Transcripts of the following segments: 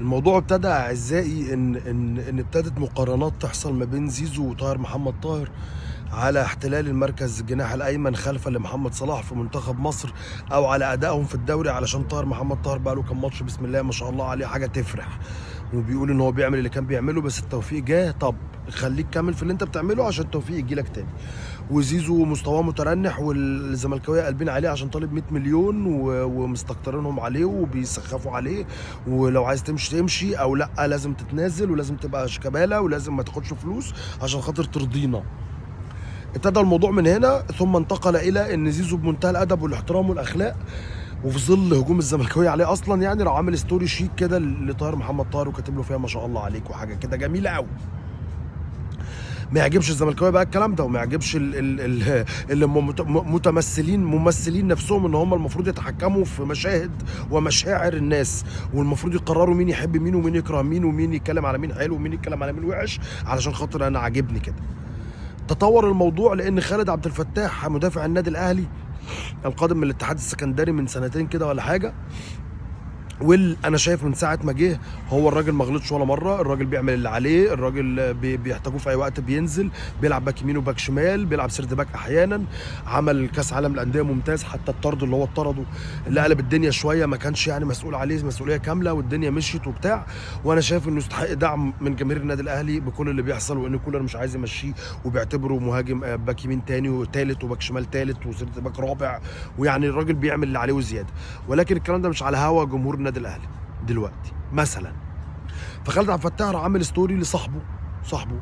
الموضوع ابتدى اعزائي ان ابتدت مقارنات تحصل ما بين زيزو وطاهر محمد طاهر على احتلال المركز الجناح الايمن خلفا لمحمد صلاح في منتخب مصر، او على ادائهم في الدوري. علشان طاهر محمد طاهر بقى له كام ماتش بسم الله ما شاء الله عليه حاجه تفرح، وبيقول ان هو بيعمل اللي كان بيعمله بس التوفيق جه. طب خليك كمل في اللي انت بتعمله عشان التوفيق يجي لك تاني. وزيزو مستواه مترنح والزملكاويه قلبين عليه عشان طالب 100 مليون ومستكترينهم عليه وبيسخفوا عليه، ولو عايز تمشي تمشي او لا لازم تتنازل ولازم تبقى شيكابالا ولازم ما تاخدش فلوس عشان خاطر ترضينا. ابتدى الموضوع من هنا، ثم انتقل الى ان زيزو بمنتهى الادب والاحترام والاخلاق وفي ظل هجوم الزملكاويه عليه اصلا، يعني راح عامل ستوري شيك كده لطاهر محمد طاهر وكاتب له فيها ما شاء الله عليك وحاجه كده جميله قوي. ما يعجبش الزملكاويه بقى الكلام ده، وما يعجبش اللي ممثلين نفسهم ان هم المفروض يتحكموا في مشاهد ومشاعر الناس، والمفروض يقرروا مين يحب مين ومين يكره مين ومين يتكلم على مين حلو ومين يتكلم على مين وحش علشان خاطر انا عاجبني كده. تطور الموضوع لان خالد عبد الفتاح مدافع النادي الاهلي القادم من الاتحاد السكندري من سنتين كده ولا حاجه، انا شايف من ساعه ما جه هو الراجل ما غلطش ولا مره، الراجل بيعمل اللي عليه، الراجل بيحتاجوه في اي وقت بينزل، بيلعب باك يمين وباك شمال، بيلعب سيرد باك احيانا، عمل كاس عالم الانديه ممتاز، حتى الطرد اللي هو اتطرده اللي قلب الدنيا شويه ما كانش يعني مسؤول عليه مسؤوليه كامله والدنيا مشيت وبتاع. وانا شايف انه يستحق دعم من جماهير النادي الاهلي بكل اللي بيحصل، وان كولر مش عايز يمشيه وبيعتبره مهاجم باك يمين تاني وثالث وباك شمال ثالث وسيرد باك رابع، ويعني الراجل بيعمل اللي عليه وزياده. ولكن الكلام ده مش على هوا جمهور النادي الاهلي دلوقتي مثلا. فخالد عبد الفتاح راح عامل ستوري لصاحبه،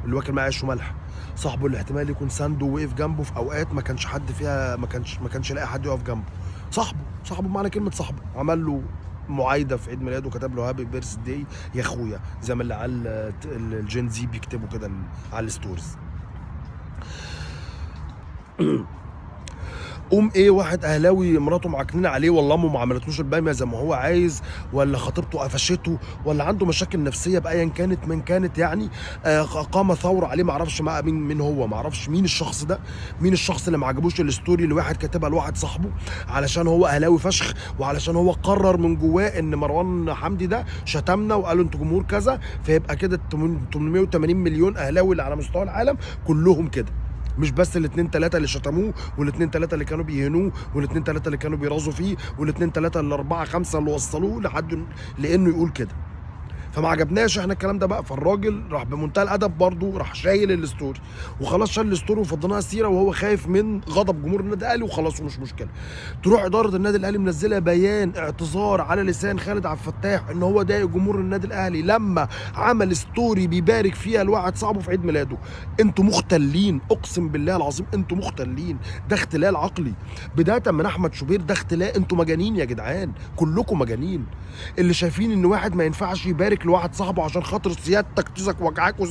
اللي واكل معاه عيش وملح، صاحبه اللي احتمال يكون سانده ووقف جنبه في اوقات ما كانش حد فيها ما كانش لاقي حد يقف جنبه. صاحبه بمعنى كلمه صاحبه، عمل له معايده في عيد ميلاده وكتب له هابي بيرث داي يا اخويا، زي ما اللي على الجين زي بيكتبوا كده على الستوريز. قوم ايه واحد اهلاوي مراته معكنين عليه والله امه ما عملتلوش الباميه زي ما هو عايز، ولا خطيبته قفشته، ولا عنده مشاكل نفسيه بايا كانت من كانت يعني، قام ثوره عليه، ما اعرفش مين هو، ما اعرفش مين الشخص ده، مين الشخص اللي ما عجبوش الستوري اللي واحد كاتبها لواحد صاحبه علشان هو اهلاوي فشخ، وعلشان هو قرر من جواه ان مروان حمدي ده شتمنا وقالوا انتوا جمهور كذا، فيبقى كده 880 مليون اهلاوي اللي على مستوى العالم كلهم كده، مش بس الاثنين ثلاثة اللي شتموه والاثنين ثلاثة اللي كانوا بيهنوه والاثنين ثلاثة اللي كانوا بيرازوا فيه والاثنين ثلاثة اللي 4 5 اللي وصلوه لحد لانه يقول كده. فما عجبناش احنا الكلام ده بقى، فالراجل راح بمنتهى الادب برضه راح شايل الستوري وخلاص، شال الستوري وفضيناها سيره وهو خايف من غضب جمهور النادي الاهلي وخلاص ومش مشكله. تروح اداره النادي الاهلي منزله بيان اعتذار على لسان خالد عبد الفتاح ان هو ضايق جمهور النادي الاهلي لما عمل ستوري بيبارك فيها لواحد صاحبه في عيد ميلاده. انتوا مختلين، اقسم بالله العظيم انتوا مختلين، ده اختلال عقلي بدايه من احمد شوبير، ده اختلاء، انتوا مجانين يا جدعان، كلكم مجانين اللي شايفين ان واحد ما ينفعش يبارك لواحد صاحبه عشان خاطر سيادتك تيزك وجعاك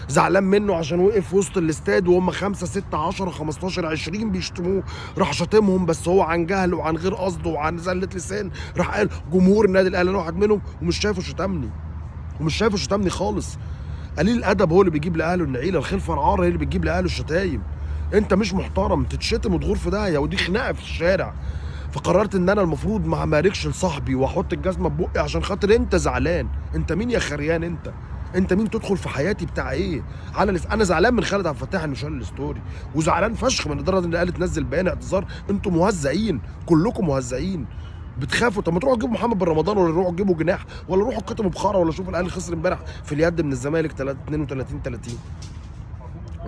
زعلان منه عشان وقف في وسط الاستاد وهم 5 6 10 15 20 بيشتموه، راح شاتمهم بس هو عن جهل وعن غير قصد وعن زلة لسان راح قال جمهور النادي الاهلي انا واحد منهم ومش شايفه شتمني خالص. قليل الادب هو اللي بيجيب لاهله النعيله، الخلفه العار هي اللي بتجيب لاهله الشتايم. انت مش محترم تتشتم وتغور في داهيه، ودي خناقه في الشارع. فقررت ان انا المفروض ما اماركش لصاحبي واحط الجزمه ببقي عشان خاطر انت زعلان. انت مين يا خريان؟ انت مين تدخل في حياتي بتاع ايه؟ انا زعلان من خالد عبد الفتاح انه شال الستوري، وزعلان فشخ من اداره ان قالت تنزل بيان اعتذار. انتوا مهزئين، كلكم مهزئين، بتخافوا. طب ما تروحوا تجيبوا محمد بن رمضان، ولا تروحوا تجيبوا جناح، ولا روحوا كتبوا بخاره، ولا شوفوا الاهلي خسر امبارح في اليد من الزمالك 32-30.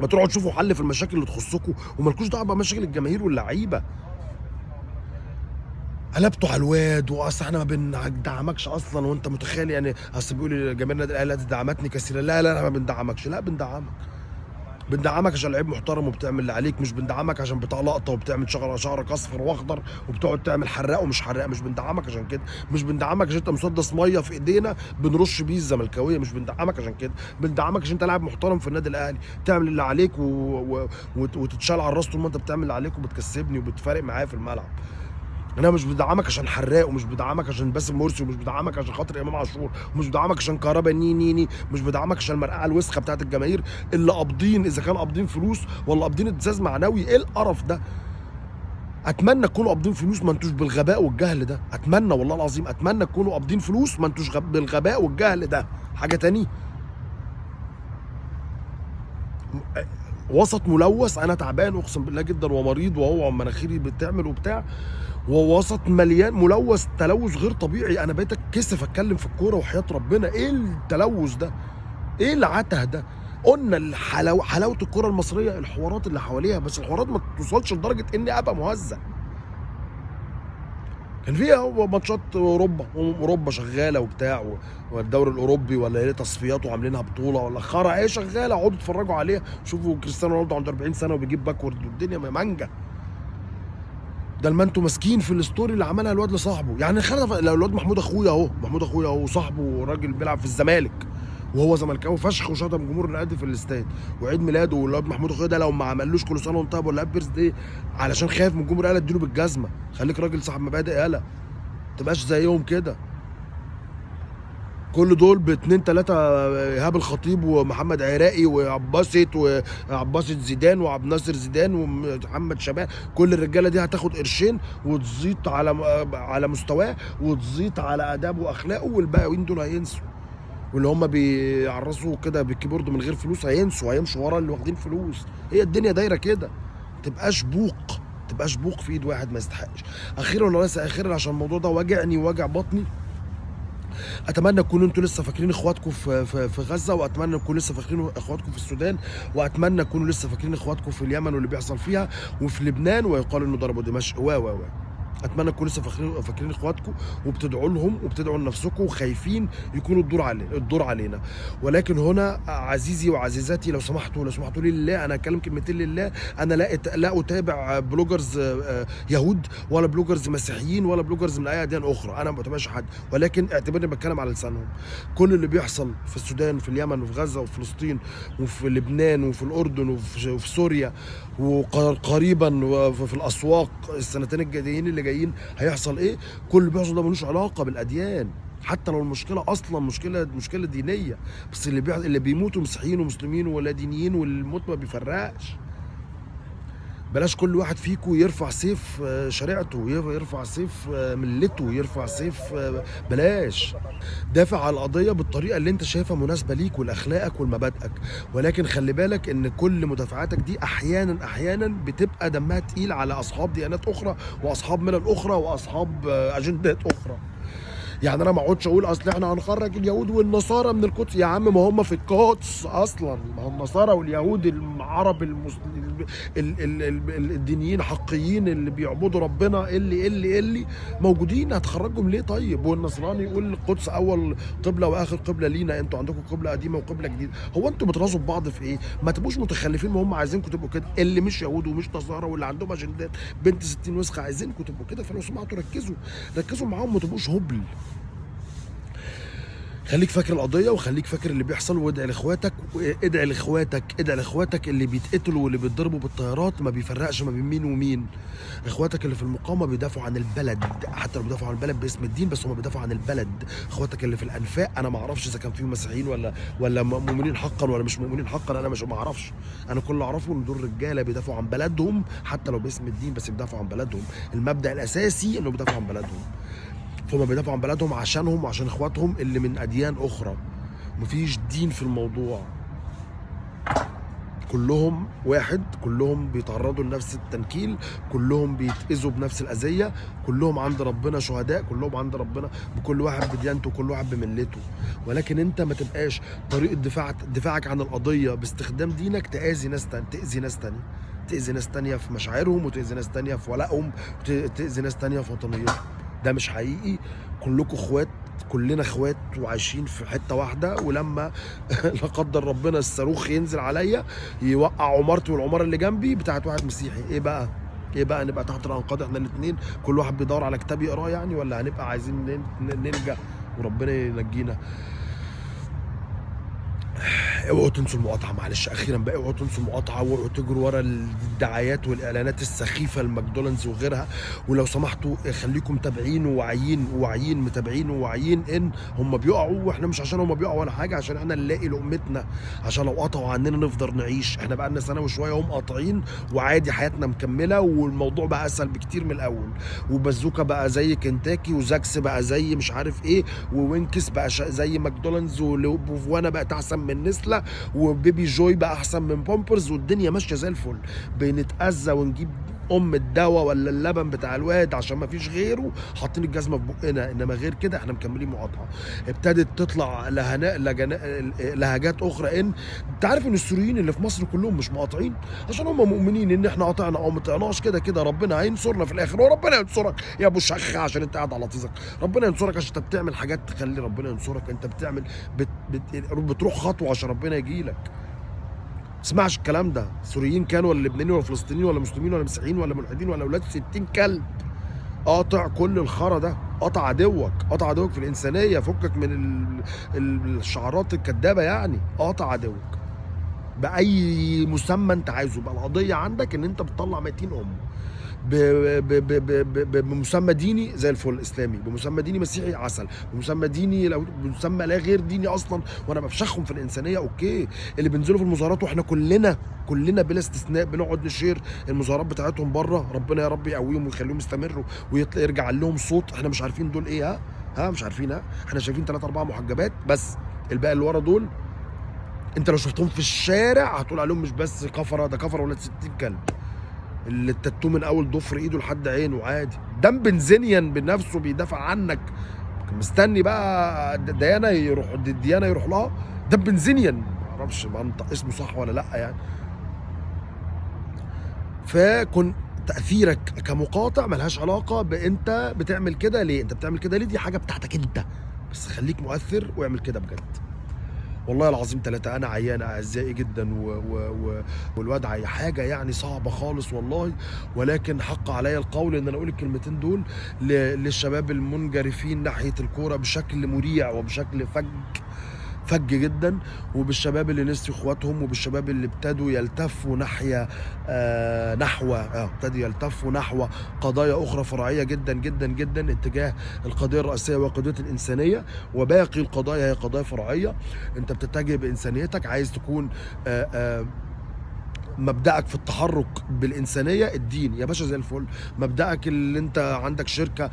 ما تروحوا تشوفوا حل في المشاكل اللي تخصكم ومالكوش دعوه بمشاكل الجماهير واللعيبه. قلبتوا على الواد، واصل احنا ما بندعمكش اصلا، وانت متخيل يعني اصل بيقول جماهير النادي الاهلي دعمتني كثيرا، لا احنا ما بندعمكش، لا بندعمك عشان لعيب محترم وبتعمل اللي عليك، مش بندعمك عشان بتاع لقطه وبتعمل شعرك اصفر واخضر وبتقعد تعمل حراق ومش حراق، مش بندعمك عشان كده، مش بندعمك عشان انت مسدس ميه في ايدينا بنرش بيه الزملكاويه، مش بندعمك عشان كده، بندعمك عشان انت لاعب محترم في النادي الاهلي، تعمل اللي عليك وتتشال على الراس طول ما انت بتعمل اللي عليك وبتكسبني وبتفارق معايا في الملعب. انا مش بدعمك عشان حراق، ومش بدعمك عشان باسم مرسي، ومش بدعمك عشان خاطر امام عاشور، ومش بدعمك عشان كهربا ني، مش بدعمك عشان المرقعه الوسخه بتاعت الجماهير اللي قابضين، اذا كانوا قابضين فلوس ولا قابضين ابتزاز معنوي. ايه القرف ده؟ اتمنى تكونوا قابضين فلوس ما انتوش بالغباء والجهل ده، اتمنى والله العظيم اتمنى تكونوا قابضين فلوس ما انتوش بالغباء والجهل ده. حاجه تاني، وسط ملوث، انا تعبان اقسم بالله جدا ومريض، وهو مناخيري بتعمل وبتاع، ووسط مليان ملوث تلوث غير طبيعي. انا بقيت اتكسف اتكلم في الكوره وحياه ربنا. ايه التلوث ده؟ ايه العته ده؟ قلنا حلاوه الكره المصريه الحوارات اللي حواليها، بس الحوارات ما توصلش لدرجه اني ابقى مهزأ. كان فيها ماتشات اوروبا شغاله وبتاع، والدوري الاوروبي ولا ايه تصفيات وعاملينها بطوله ولا خرا ايه شغاله، اقعدوا اتفرجوا عليها، شوفوا كريستيانو رونالدو عنده 40 سنه وبيجيب باكورد والدنيا مانجا. ده ما انتوا ماسكين في الستوري اللي عملها الواد لصاحبه. يعني لو الواد محمود اخويا اهو، محمود اخويا اهو صاحبه راجل بيلعب في الزمالك وهو زملكاوي فشخ وشتم جمهور النادي في الاستاد، وعيد ميلاده، والواد محمود اخويا ده لو ما عملوش كل سنه وانت طيب ولا هابي بيرث داي علشان خايف من الجمهور، قال اديله بالجزمه. خليك راجل صاحب مبادئ، يالا ما تبقاش زيهم كده. كل دول باتنين تلاته، ايهاب الخطيب ومحمد عراقي وعباسط زيدان وعبد الناصر زيدان ومحمد شباب، كل الرجاله دي هتاخد قرشين وتزيط على مستواه وتزيط على ادابه واخلاقه، والباقيين دول هينسوا. واللي هم بيعرسوا كده بالكيبورد من غير فلوس هينسوا، هيمشوا ورا اللي واخدين فلوس. هي الدنيا دايره كده، تبقاش بوق في ايد واحد ما يستحقش. اخيرا وليس اخيرا، عشان الموضوع ده واجعني وواجع بطني، اتمنى تكونوا انتوا لسه فاكرين اخواتكم في غزه، واتمنى تكونوا لسه فاكرين اخواتكم في السودان، واتمنى تكونوا لسه فاكرين اخواتكم في اليمن واللي بيحصل فيها وفي لبنان، ويقال انه ضربوا دمشق و اتمنى تكونوا لسه فاكرين اخواتكم وبتدعوا لهم وبتدعوا لنفسكم وخايفين يكونوا الدور علينا. ولكن هنا عزيزي وعزيزاتي، لو سمحتوا لي لله، انا هتكلم كلمتين لله. انا لا اتابع بلوجرز يهود ولا بلوجرز مسيحيين ولا بلوجرز من اي اديان اخرى، انا ما بتابعش حد، ولكن اعتبرني بتكلم على لسانهم. كل اللي بيحصل في السودان وفي اليمن وفي غزه وفي فلسطين وفي لبنان وفي الاردن وفي سوريا وقريبا وفي الاسواق السنتين الجايين اللي جايين هيحصل ايه، كل اللي بيحصل ده ملوش علاقه بالاديان، حتى لو المشكله اصلا مشكله دينيه. بس اللي بيموتوا مسيحيين ومسلمين ولا دينيين، والموت ما بيفرقش. بلاش كل واحد فيكم يرفع سيف شريعته، يرفع سيف ملته، يرفع سيف بلاش. دافع على القضيه بالطريقه اللي انت شايفها مناسبه ليك ولاخلاقك ولمبادئك، ولكن خلي بالك ان كل مدافعاتك دي احيانا بتبقى دمها تقيل على اصحاب ديانات اخرى واصحاب ملل اخرى واصحاب اجندات اخرى. يعني انا ما اقعدش اقول اصل احنا هنخرج اليهود والنصارى من القدس. يا عم ما هم في القدس اصلا، ما هم النصارى واليهود العرب الدينيين حقيين اللي بيعبدوا ربنا اللي موجودين، هتخرجهم ليه طيب؟ والنصراني يقول القدس اول قبله واخر قبله لينا، انتوا عندكم قبله قديمه وقبله جديده. هو انتوا بترازوا ببعض في ايه؟ ما تبقوش متخلفين، ما هم عايزينكم تبقوا كده، اللي مش يهود ومش نصارى واللي عندهم اجندات بنت 60 وسخه عايزينكم تبقوا كده. فلو سمحتوا ركزوا معاهم، ما تبقوش هبل. خليك فاكر القضيه وخليك فاكر اللي بيحصل، وادعي لاخواتك اللي بيتقتلوا واللي بيتضربوا بالطيارات، ما بيفرقش ما بين مين ومين. اخواتك اللي في المقاومه بيدافعوا عن البلد، حتى لو بيدافعوا عن البلد باسم الدين، بس هم بيدافعوا عن البلد. اخواتك اللي في الانفاق، انا ما اعرفش اذا كان فيهم مسيحيين ولا مؤمنين حقا ولا مش مؤمنين حقا، انا مش ما اعرفش. انا كل اللي اعرفه ان دول رجاله بيدافعوا عن بلدهم حتى لو باسم الدين، بس بيدافعوا عن بلدهم. المبدا الاساسي انه بيدافعوا عن بلدهم، فهم بيدافعوا عن بلدهم عشانهم وعشان اخواتهم اللي من اديان اخرى. مفيش دين في الموضوع، كلهم واحد، كلهم بيتعرضوا لنفس التنكيل، كلهم بيتأذوا بنفس الأذية، كلهم عند ربنا شهداء، كلهم عند ربنا، بكل واحد بديانته وكل واحد بملته. ولكن انت ما تبقاش طريقة دفاعك عن القضية باستخدام دينك تأذي ناس تانية في مشاعرهم، وتأذي ناس تانية في ولائهم، وتأذي ناس تانية في وطنيتهم. ده مش حقيقي. كلكم اخوات، كلنا اخوات وعايشين في حته واحده، ولما لا قدر ربنا الصاروخ ينزل عليا يوقع عمارتي والعماره اللي جنبي بتاعت واحد مسيحي، ايه بقى نبقى تحت الانقاض احنا الاثنين، كل واحد بيدور على كتاب يقراه يعني، ولا هنبقى عايزين ننجى وربنا ينجينا؟ اوعوا تنسوا المقاطعه، معلش اخيرا بقى، اوعوا تنسوا المقاطعه، واوعوا تجروا ورا الدعايات والاعلانات السخيفه لماكدونالدز وغيرها. ولو سمحتوا خليكم متابعين وواعيين متابعين وواعيين ان هم بيقعوا، واحنا مش عشان هم بيقعوا ولا حاجه، عشان احنا نلاقي لقمتنا، عشان لو قطعوا عننا نفضل نعيش. احنا بقى لنا سنه وشويه هم قاطعين وعادي حياتنا مكمله، والموضوع بقى اسهل بكتير من الاول. وبازوكا بقى زي كنتاكي، وزاكس بقى زي مش عارف ايه، ووينكس بقى زي ماكدونالدز، وانا بقت احسن من نسله، وبيبي جوي بقى احسن من بامبرز، والدنيا ماشيه زي الفل. بنتاذى ونجيب الدواء ولا اللبن بتاع الواد عشان ما فيش غيره، حاطين الجزمه في بقنا، انما غير كده احنا مكملين مقاطعه. ابتدت تطلع لهجات اخرى، ان انت عارف ان السوريين اللي في مصر كلهم مش مقاطعين، عشان هم مؤمنين ان احنا قاطعنا او ما طعناش، كده كده ربنا هينصرنا في الاخر. وربنا ينصرك يا ابو شخ عشان انت قاعد على طيزك، ربنا ينصرك عشان انت بتعمل حاجات تخلي ربنا ينصرك. انت بتعمل بتروح خطوه عشان ربنا يجيلك. تسمعش الكلام ده. سوريين كانوا ولا لبنانيين ولا فلسطينيين ولا مسلمين ولا مسيحيين ولا ملحدين ولا اولاد 60 كلب، قاطع كل الخرا ده، قطع عدوك، قطع عدوك في الانسانيه. فكك من الشعارات الكدابه يعني، قاطع عدوك باي مسمى انت عايزه. بقى القضيه عندك ان انت بتطلع 200 بمسمى ديني زي الفل اسلامي، بمسمى ديني مسيحي عسل، بمسمى ديني لو بمسمى لا غير ديني اصلا، وانا بفشخهم في الانسانيه. اوكي، اللي بينزلوا في المظاهرات، واحنا كلنا بلا استثناء بنقعد نشير المظاهرات بتاعتهم بره، ربنا يا رب يقويهم ويخليهم يستمروا ويرجع لهم صوت. احنا مش عارفين دول ايه، ها مش عارفين، احنا شايفين 3 4 محجبات بس، الباقي اللي ورا دول انت لو شفتهم في الشارع هتقول عليهم مش بس كفره، ده كفره ولاد 60 كلب، اللي التاتو من اول ضفر ايده لحد عينه عادي. دم بنزينيان بنفسه بيدافع عنك، مستني بقى ديانا يروح لها. دم بنزينيان معرفش منطق اسمه صح ولا لا يعني. فكن تاثيرك كمقاطع ملهاش علاقه بانت بتعمل كده ليه، انت بتعمل كده ليه، دي حاجه بتاعتك انت، بس خليك مؤثر واعمل كده بجد. والله العظيم 3 انا عيان اعزائي جدا، والوضع حاجه يعني صعبه خالص والله، ولكن حق عليا القول ان انا اقول الكلمتين دول للشباب المنجرفين ناحيه الكوره بشكل مريع وبشكل فج جدا، وبالشباب اللي نسيوا اخواتهم، وبالشباب اللي ابتدوا يلتفوا ابتدوا يلتفوا نحو قضايا اخرى فرعيه جدا جدا جدا اتجاه القضيه الرئيسيه وقضيه الانسانيه، وباقي القضايا هي قضايا فرعيه. انت بتتجه بانسانيتك، عايز تكون مبدأك في التحرك بالإنسانية الدين يا باشا زي الفل. مبدأك اللي انت عندك شركة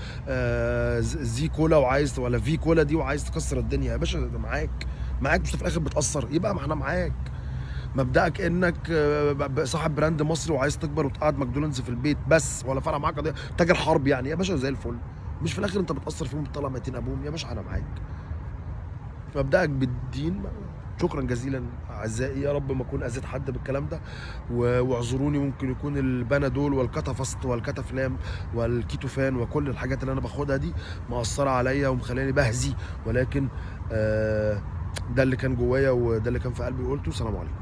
زي كولا وعايز، ولا في كولا دي، وعايز تكسر الدنيا يا باشا، ده معاك مش في الآخر بتأثر، يبقى ما احنا معاك. مبدأك انك صاحب براند مصري وعايز تكبر وتقعد ماكدونالدز في البيت بس، ولا فرق معاك قضية تاجر حرب يعني، يا باشا زي الفل. مش في الآخر انت بتأثر فيهم بتطلع 200 أبوهم، يا باشا انا معاك. مبدأك بالدين. شكرا جزيلا اعزائي، يا رب ما اكون اذيت حد بالكلام ده، واعذروني، ممكن يكون البنادول والكتافست والكتافلام والكيتوفان وكل الحاجات اللي انا باخدها دي مأثره عليا ومخلاني بهزي، ولكن ده اللي كان جوايا وده اللي كان في قلبي قلته. سلام عليكم.